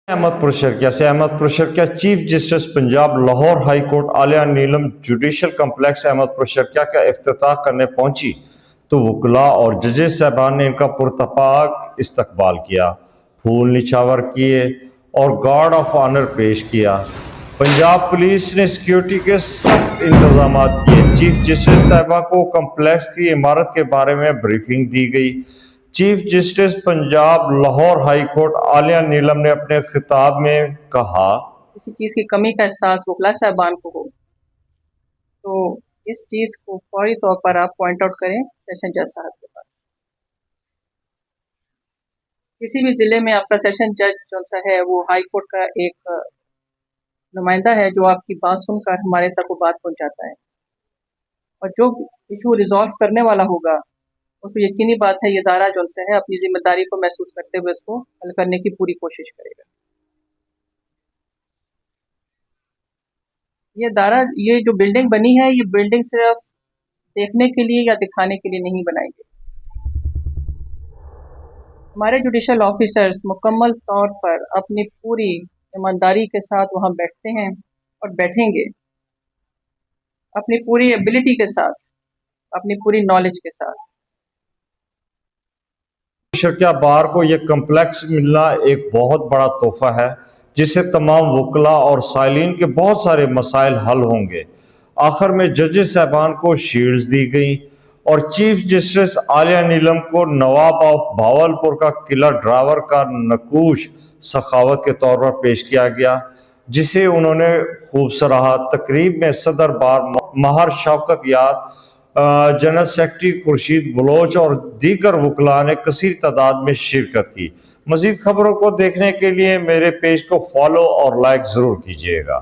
अहमदपुर शर्किया से Ahmadpur Sharqia chief justice Punjab Lahore high court आलिया Neelam judicial complex Ahmadpur Sharqia का इफ्तिताह करने पहुंची तो वकला और जजेस साहबान ने इनका पुरतपाक इस्तकबाल किया, फूल निछावर किए और गार्ड ऑफ ऑनर पेश किया। पंजाब पुलिस ने सिक्योरिटी के सख्त इंतजाम किए। चीफ जस्टिस साहबा को कम्प्लेक्स की इमारत के बारे में ब्रीफिंग दी गई। Chief justice Punjab Lahore high court आलिया नीलम ने अपने खिताब में कहा, किसी चीज़ की कमी का एहसास वकला साहबान को हो तो इस चीज़ को फौरी तौर पर आप पॉइंट आउट करें सेशन जज साहब के पास। किसी भी ज़िले में आपका सेशन जज जो सा है वो हाई कोर्ट का एक नुमाइंदा है जो आपकी बात सुनकर हमारे तक वो बात पहुंचाता है, और जो इशू रिजॉल्व करने वाला होगा उसको यकीनी बात है ये इदारा जो है अपनी जिम्मेदारी को महसूस करते हुए उसको हल करने की पूरी कोशिश करेगा। ये जो बिल्डिंग बनी है ये बिल्डिंग सिर्फ देखने के लिए या दिखाने के लिए नहीं बनाई गई। हमारे जुडिशल ऑफिसर्स मुकम्मल तौर पर अपनी पूरी ईमानदारी के साथ वहाँ बैठते हैं और बैठेंगे, अपनी पूरी एबिलिटी के साथ, अपनी पूरी नॉलेज के साथ। शर्किया बार को यह कम्प्लेक्स मिलना एक बहुत बड़ा तोहफा है जिससे तमाम वकला और साइलिन के बहुत सारे मसाइल हल होंगे। आखिर में जजेस साहबान को शील्ड्स दी गई और चीफ जस्टिस आलिया नीलम को नवाब ऑफ भावलपुर का किला ड्रावर का नकूश सखावत के तौर पर पेश किया गया, जिसे उन्होंने खूब सराहा। तकरीब में सदर बार महर शौकत यार, जनरल सेक्रेटरी खुर्शीद बलोच और दीगर वकला ने कसीर तादाद में शिरकत की। मजीद खबरों को देखने के लिए मेरे पेज को फॉलो और लाइक ज़रूर कीजिएगा।